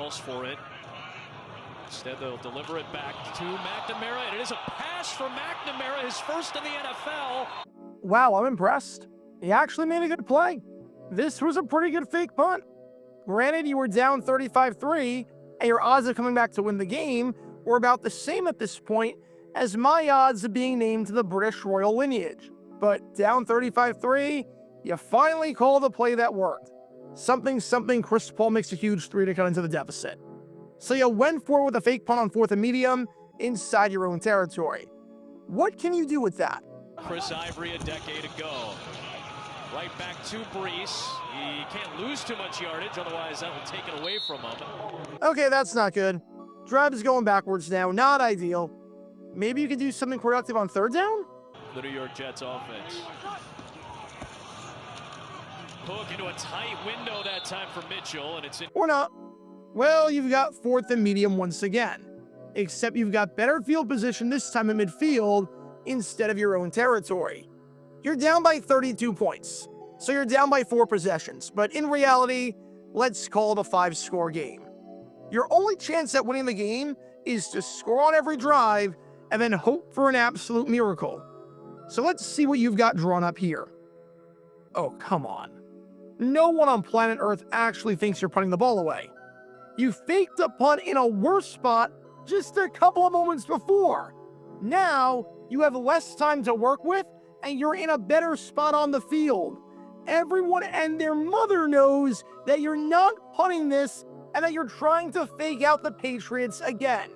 calls for it. Instead, they'll deliver it back to McNamara, and it is a pass for McNamara, his first in the NFL. Wow, I'm impressed. He actually made a good play. This was a pretty good fake punt. Granted, you were down 35-3, and your odds of coming back to win the game were about the same at this point as my odds of being named to the British royal lineage. But down 35-3, you finally called a play that worked. Something, Chris Paul makes a huge three to cut into the deficit. So you went for it with a fake punt on 4th and medium inside your own territory. What can you do with that? Chris Ivory a decade ago. Right back to Brees. He can't lose too much yardage, otherwise that will take it away from him. Okay, that's not good. Drive is going backwards now, not ideal. Maybe you could do something productive on 3rd down? The New York Jets offense. Hook into a tight window that time for Mitchell, and it's in. Or not. Well, you've got 4th and medium once again. Except you've got better field position this time in midfield instead of your own territory. You're down by 32 points, so you're down by 4 possessions. But in reality, let's call it a 5-score game. Your only chance at winning the game is to score on every drive and then hope for an absolute miracle. So let's see what you've got drawn up here. Oh, come on. No one on planet Earth actually thinks you're punting the ball away. You faked a punt in a worse spot just a couple of moments before. Now, you have less time to work with, and you're in a better spot on the field. Everyone and their mother knows that you're not punting this and that you're trying to fake out the Patriots again.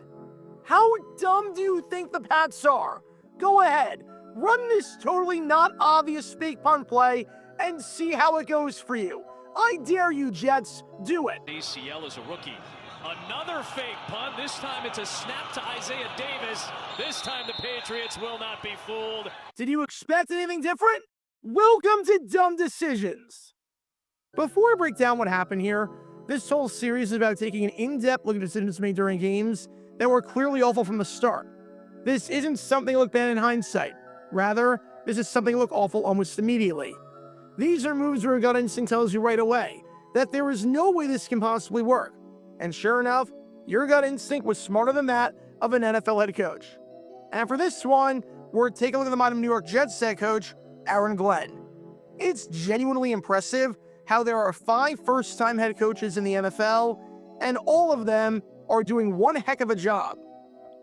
How dumb do you think the Pats are? Go ahead, run this totally not obvious fake punt play and see how it goes for you. I dare you, Jets, do it. ACL is a rookie. Another fake punt. This time it's a snap to Isaiah Davis. This time the Patriots will not be fooled. Did you expect anything different? Welcome to Dumb Decisions. Before I break down what happened here, this whole series is about taking an in-depth look at decisions made during games that were clearly awful from the start. This isn't something to look bad in hindsight. Rather, this is something to look awful almost immediately. These are moves where your gut instinct tells you right away that there is no way this can possibly work. And sure enough, your gut instinct was smarter than that of an NFL head coach. And for this one, we're taking a look at the mind of New York Jets head coach, Aaron Glenn. It's genuinely impressive how there are 5 first-time head coaches in the NFL, and all of them are doing one heck of a job.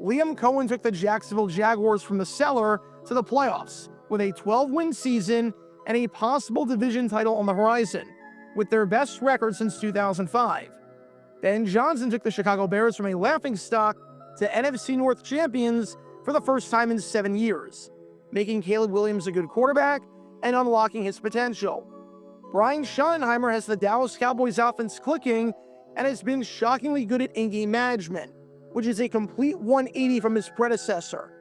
Liam Cohen took the Jacksonville Jaguars from the cellar to the playoffs with a 12-win season and a possible division title on the horizon, with their best record since 2005. Ben Johnson took the Chicago Bears from a laughingstock to NFC North champions for the first time in 7 years, making Caleb Williams a good quarterback and unlocking his potential. Brian Schottenheimer has the Dallas Cowboys offense clicking and has been shockingly good at in-game management, which is a complete 180 from his predecessor.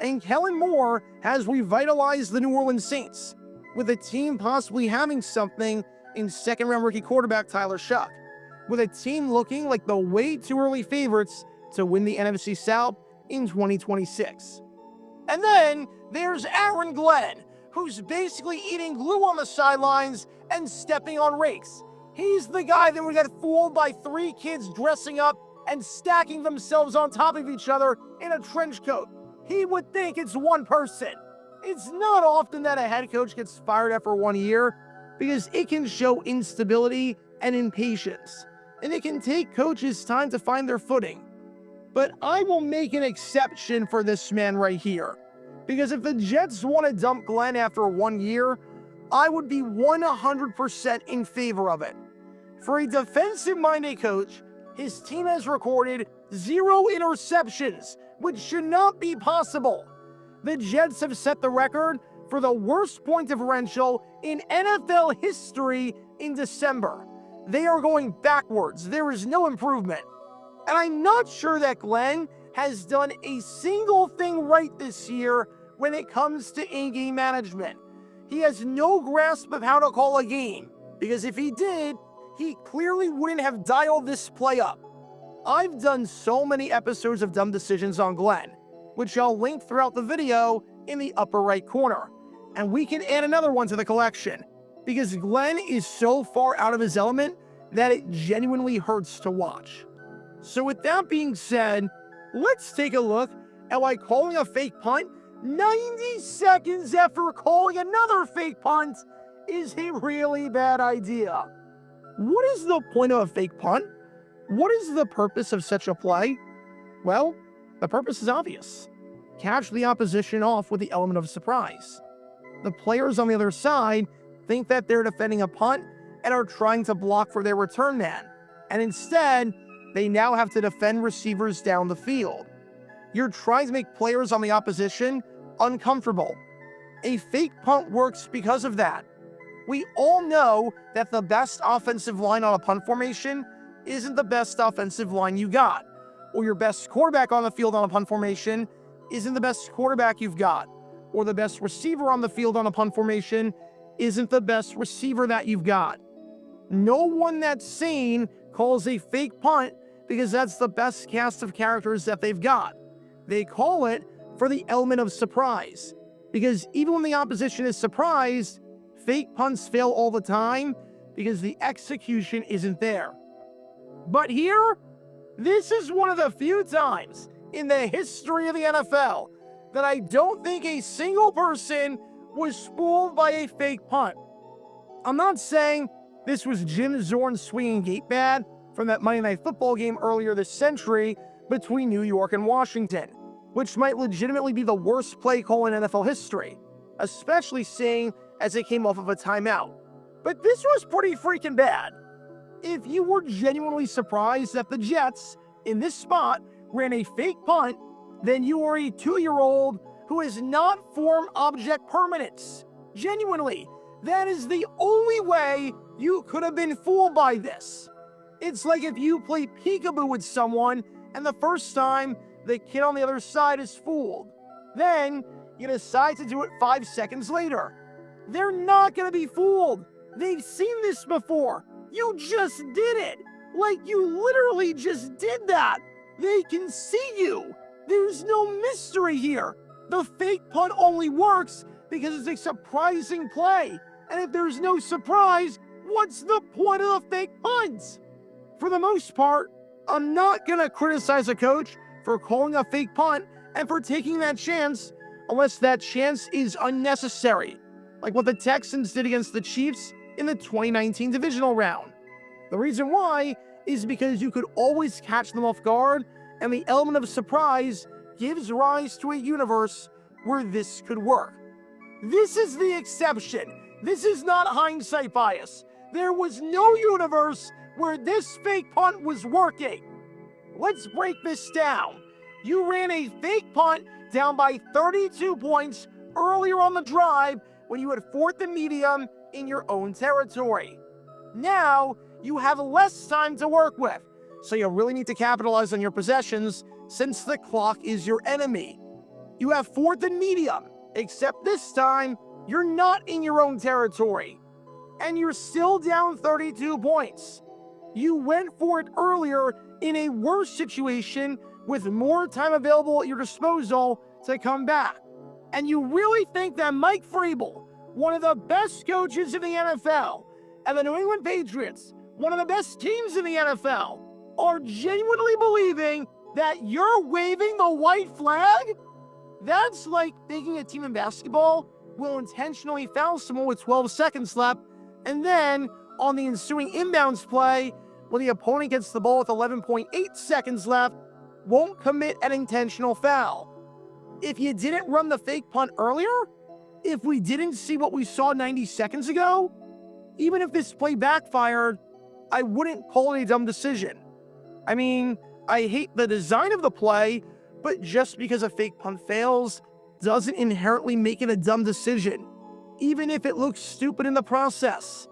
And Kellen Moore has revitalized the New Orleans Saints, with the team possibly having something in second-round rookie quarterback Tyler Shuck, with a team looking like the way too early favorites to win the NFC South in 2026. And then there's Aaron Glenn, who's basically eating glue on the sidelines and stepping on rakes. He's the guy that would get fooled by 3 kids dressing up and stacking themselves on top of each other in a trench coat. He would think it's one person. It's not often that a head coach gets fired after 1 year because it can show instability and impatience, and it can take coaches time to find their footing. But I will make an exception for this man right here, because if the Jets want to dump Glenn after 1 year, I would be 100% in favor of it. For a defensive-minded coach, his team has recorded 0 interceptions, which should not be possible. The Jets have set the record for the worst point differential in NFL history in December. They are going backwards. There is no improvement. And I'm not sure that Glenn has done a single thing right this year when it comes to in-game management. He has no grasp of how to call a game, because if he did, he clearly wouldn't have dialed this play up. I've done so many episodes of Dumb Decisions on Glenn, which I'll link throughout the video in the upper right corner. And we can add another one to the collection, because Glenn is so far out of his element that it genuinely hurts to watch. So with that being said, let's take a look at why calling a fake punt 90 seconds after calling another fake punt is a really bad idea. What is the point of a fake punt? What is the purpose of such a play? Well, the purpose is obvious. Catch the opposition off with the element of surprise. The players on the other side think that they're defending a punt and are trying to block for their return man, and instead, they now have to defend receivers down the field. You're trying to make players on the opposition uncomfortable. A fake punt works because of that. We all know that the best offensive line on a punt formation isn't the best offensive line you got, or your best quarterback on the field on a punt formation isn't the best quarterback you've got, or the best receiver on the field on a punt formation isn't the best receiver that you've got. No one that's sane calls a fake punt because that's the best cast of characters that they've got. They call it for the element of surprise, because even when the opposition is surprised, fake punts fail all the time because the execution isn't there. But here, this is one of the few times in the history of the NFL that I don't think a single person was fooled by a fake punt. I'm not saying this was Jim Zorn's swinging gate pad from that Monday Night Football game earlier this century between New York and Washington, which might legitimately be the worst play call in NFL history, especially seeing as it came off of a timeout. But this was pretty freaking bad. If you were genuinely surprised that the Jets, in this spot, ran a fake punt, then you are a 2-year-old who has not formed object permanence. Genuinely, that is the only way you could have been fooled by this. It's like if you play peekaboo with someone and the first time the kid on the other side is fooled. Then you decide to do it 5 seconds later. They're not going to be fooled. They've seen this before. You just did it. Like you literally just did that. They can see you. There's no mystery here. The fake punt only works because it's a surprising play. And if there's no surprise, what's the point of the fake punts? For the most part, I'm not going to criticize a coach for calling a fake punt and for taking that chance unless that chance is unnecessary, like what the Texans did against the Chiefs in the 2019 divisional round. The reason why is because you could always catch them off guard, and the element of surprise gives rise to a universe where this could work. This is the exception. This is not hindsight bias. There was no universe where this fake punt was working. Let's break this down. You ran a fake punt down by 32 points earlier on the drive when you had 4th and medium in your own territory. Now, you have less time to work with, so you really need to capitalize on your possessions since the clock is your enemy. You have 4th and medium, except this time, you're not in your own territory, and you're still down 32 points. You went for it earlier in a worse situation with more time available at your disposal to come back. And you really think that Mike Vrabel, one of the best coaches in the NFL, and the New England Patriots, one of the best teams in the NFL, are genuinely believing that you're waving the white flag? That's like thinking a team in basketball will intentionally foul someone with 12 seconds left, and then on the ensuing inbounds play, when the opponent gets the ball with 11.8 seconds left, won't commit an intentional foul. If you didn't run the fake punt earlier, if we didn't see what we saw 90 seconds ago, even if this play backfired, I wouldn't call it a dumb decision. I mean, I hate the design of the play, but just because a fake punt fails doesn't inherently make it a dumb decision, even if it looks stupid in the process.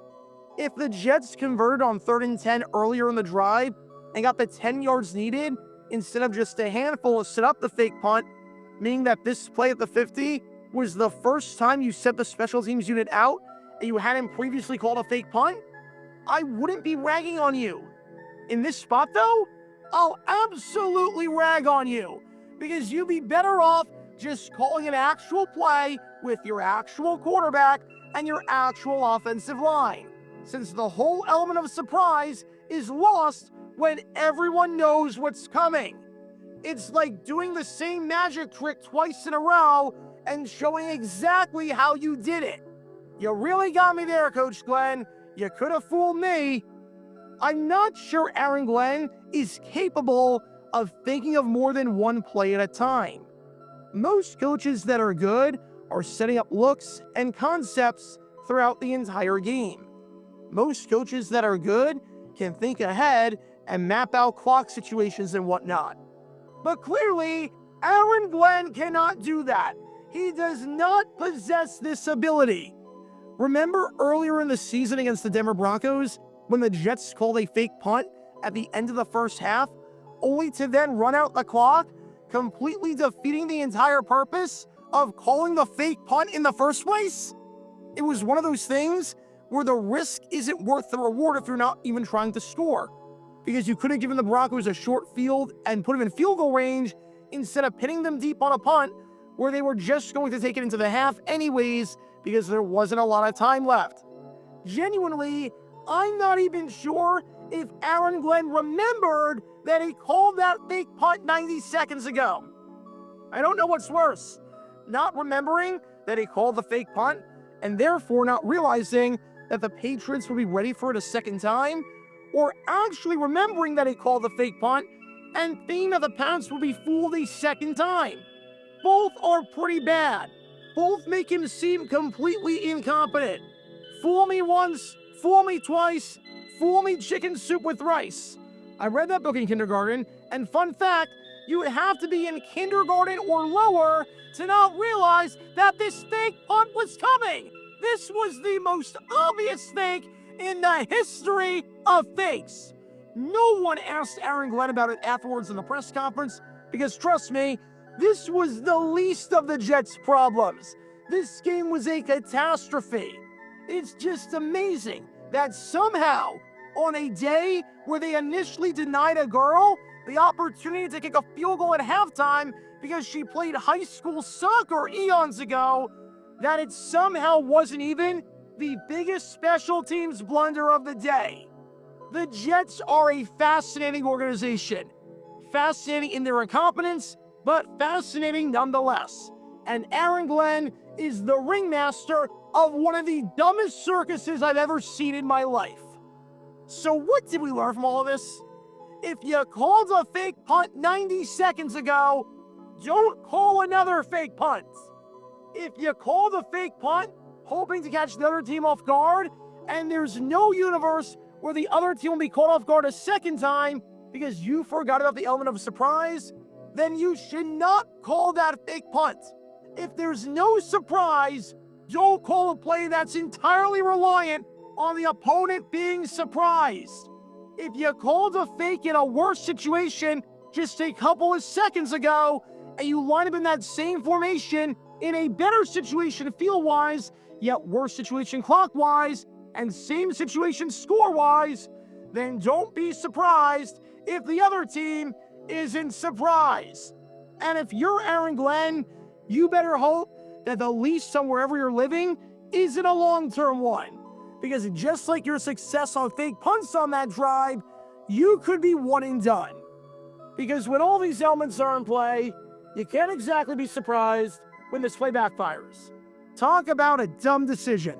If the Jets converted on 3rd and 10 earlier in the drive and got the 10 yards needed instead of just a handful to set up the fake punt, meaning that this play at the 50 was the first time you set the special teams unit out and you hadn't previously called a fake punt, I wouldn't be ragging on you. In this spot, though, I'll absolutely rag on you because you'd be better off just calling an actual play with your actual quarterback and your actual offensive line, since the whole element of surprise is lost when everyone knows what's coming. It's like doing the same magic trick twice in a row and showing exactly how you did it. You really got me there, Coach Glenn. You could have fooled me. I'm not sure Aaron Glenn is capable of thinking of more than one play at a time. Most coaches that are good are setting up looks and concepts throughout the entire game. Most coaches that are good can think ahead and map out clock situations and whatnot. But clearly, Aaron Glenn cannot do that. He does not possess this ability. Remember earlier in the season against the Denver Broncos when the Jets called a fake punt at the end of the first half, only to then run out the clock, completely defeating the entire purpose of calling the fake punt in the first place? It was one of those things where the risk isn't worth the reward if you're not even trying to score. Because you could have given the Broncos a short field and put them in field goal range instead of pinning them deep on a punt where they were just going to take it into the half anyways because there wasn't a lot of time left. Genuinely, I'm not even sure if Aaron Glenn remembered that he called that fake punt 90 seconds ago. I don't know what's worse, not remembering that he called the fake punt and therefore not realizing that the Patriots would be ready for it a second time, or actually remembering that he called the fake punt and thinking that the Pats would be fooled a second time. Both are pretty bad. Both make him seem completely incompetent. Fool me once, fool me twice, fool me chicken soup with rice. I read that book in kindergarten, and fun fact, you would have to be in kindergarten or lower to not realize that this fake punt was coming. This was the most obvious fake in the history of fakes. No one asked Aaron Glenn about it afterwards in the press conference because, trust me, this was the least of the Jets' problems. This game was a catastrophe. It's just amazing that somehow, on a day where they initially denied a girl the opportunity to kick a field goal at halftime because she played high school soccer eons ago, that it somehow wasn't even the biggest special teams blunder of the day. The Jets are a fascinating organization. Fascinating in their incompetence, but fascinating nonetheless. And Aaron Glenn is the ringmaster of one of the dumbest circuses I've ever seen in my life. So what did we learn from all of this? If you called a fake punt 90 seconds ago, don't call another fake punt. If you called a fake punt hoping to catch the other team off guard, and there's no universe where the other team will be caught off guard a second time because you forgot about the element of surprise, then you should not call that fake punt. If there's no surprise, don't call a play that's entirely reliant on the opponent being surprised. If you called a fake in a worse situation just a couple of seconds ago, and you line up in that same formation in a better situation field-wise, yet worse situation clock-wise, and same situation score-wise, then don't be surprised if the other team isn't surprised. And if you're Aaron Glenn, you better hope that the lease somewhere wherever you're living isn't a long-term one. Because just like your success on fake punts on that drive, you could be one and done. Because when all these elements are in play, you can't exactly be surprised when this play backfires. Talk about a dumb decision.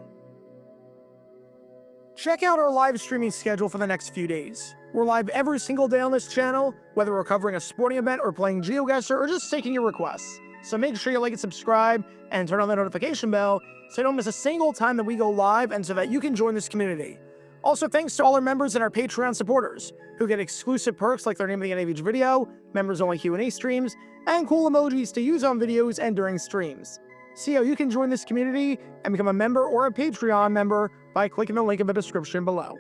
Check out our live streaming schedule for the next few days. We're live every single day on this channel, whether we're covering a sporting event or playing GeoGuessr or just taking your requests. So make sure you like and subscribe and turn on the notification bell so you don't miss a single time that we go live and so that you can join this community. Also, thanks to all our members and our Patreon supporters who get exclusive perks like their name at the end of each video, members-only Q&A streams, and cool emojis to use on videos and during streams. See how you can join this community and become a member or a Patreon member by clicking the link in the description below.